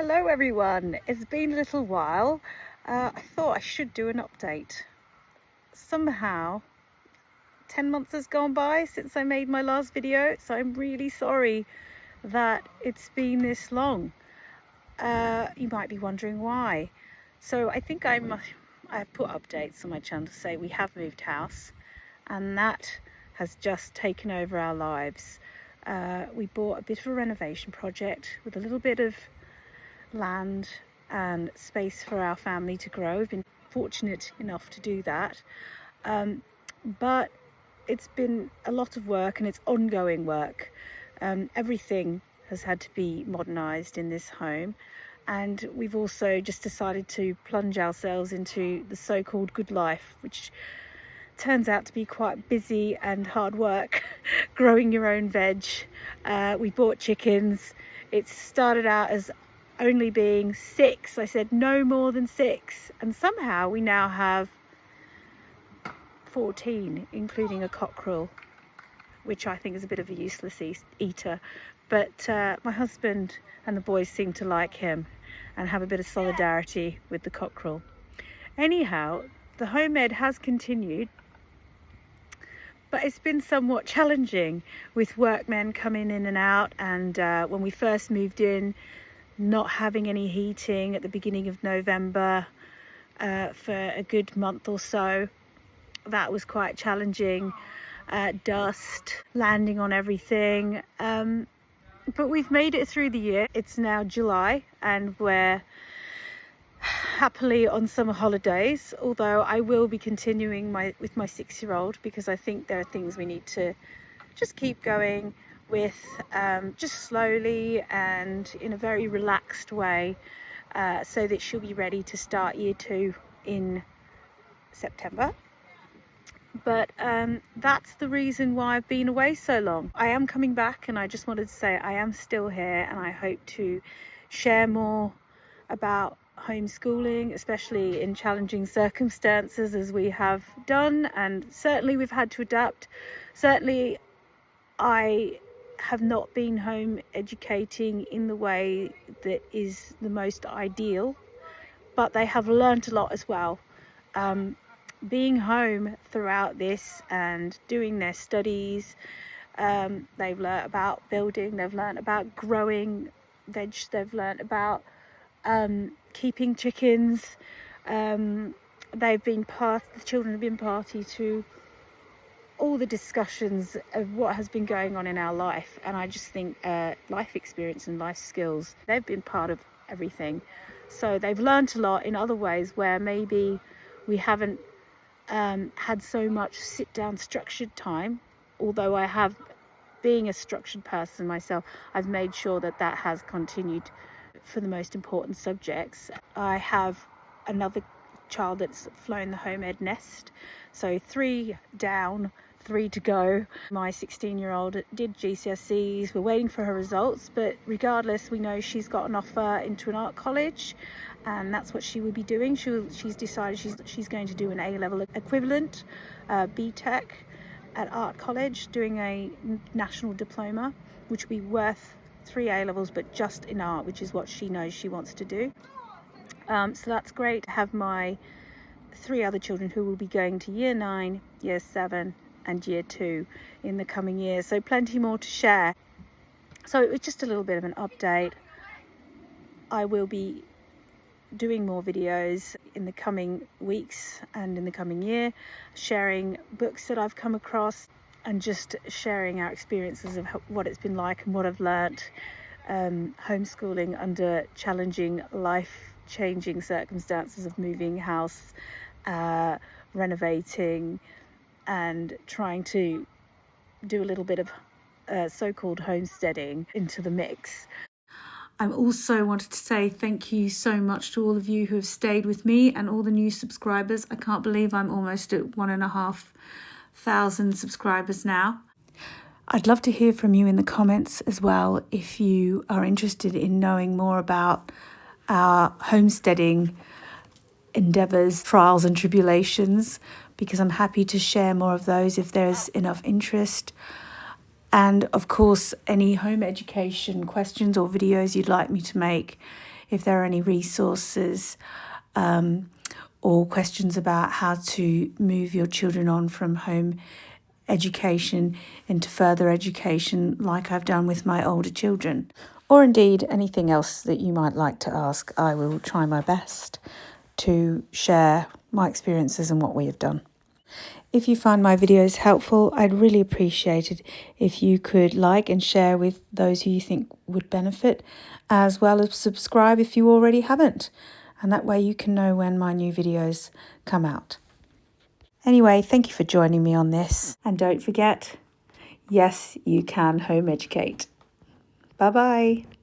Hello everyone, it's been a little while. I thought I should do an update. Somehow 10 months has gone by since I made my last video, so I'm really sorry that it's been this long. You might be wondering why. So I think I've put updates on my channel to say we have moved house, and that has just taken over our lives. We bought a bit of a renovation project with a little bit of land and space for our family to grow. We've been fortunate enough to do that, but it's been a lot of work, and it's ongoing work. Everything has had to be modernized in this home, and we've also just decided to plunge ourselves into the so-called good life, which turns out to be quite busy and hard work. Growing your own veg. We bought chickens. It started out as only being 6. I said no more than 6, and somehow we now have 14, including a cockerel, which I think is a bit of a useless eater, but my husband and the boys seem to like him and have a bit of solidarity with the cockerel. Anyhow, the home ed has continued, but it's been somewhat challenging with workmen coming in and out, and when we first moved in, not having any heating at the beginning of November for a good month or so. That was quite challenging. Dust landing on everything, but we've made it through the year. It's now July and we're happily on summer holidays, although I will be continuing with my 6-year-old, because I think there are things we need to just keep going with, just slowly and in a very relaxed way, so that she'll be ready to start year 2 in September. But that's the reason why I've been away so long. I am coming back, and I just wanted to say I am still here, and I hope to share more about homeschooling, especially in challenging circumstances as we have done, and certainly we've had to adapt. Certainly I have not been home educating in the way that is the most ideal, but they have learnt a lot as well. Being home throughout this and doing their studies, they've learnt about building, they've learnt about growing veg, they've learnt about keeping chickens. The children have been party to all the discussions of what has been going on in our life, and I just think life experience and life skills, they've been part of everything. So they've learnt a lot in other ways where maybe we haven't had so much sit down structured time, although I have, being a structured person myself, I've made sure that that has continued for the most important subjects. I have another child that's flown the home ed nest, so 3 down, 3 to go. My 16-year-old did GCSEs. We're waiting for her results, but regardless, we know she's got an offer into an art college, and that's what she will be doing. She's decided she's going to do an A-level equivalent, BTEC at art college, doing a national diploma, which will be worth 3 A-levels, but just in art, which is what she knows she wants to do. So that's great. I have my 3 other children who will be going to year 9, year 7 and year 2 in the coming years, so plenty more to share. So it was just a little bit of an update. I will be doing more videos in the coming weeks and in the coming year, sharing books that I've come across and just sharing our experiences of what it's been like and what I've learnt homeschooling under challenging, life-changing circumstances of moving house, renovating, and trying to do a little bit of so-called homesteading into the mix. I also wanted to say thank you so much to all of you who have stayed with me and all the new subscribers. I can't believe I'm almost at 1,500 subscribers now. I'd love to hear from you in the comments as well if you are interested in knowing more about our homesteading endeavours, trials and tribulations, because I'm happy to share more of those if there's enough interest. And of course, any home education questions or videos you'd like me to make if there are any resources or questions about how to move your children on from home education into further education, like I've done with my older children, or indeed anything else that you might like to ask. I will try my best to share my experiences and what we have done. If you find my videos helpful, I'd really appreciate it if you could like and share with those who you think would benefit, as well as subscribe if you already haven't. And that way you can know when my new videos come out. Anyway, thank you for joining me on this. And don't forget, yes, you can home educate. Bye-bye.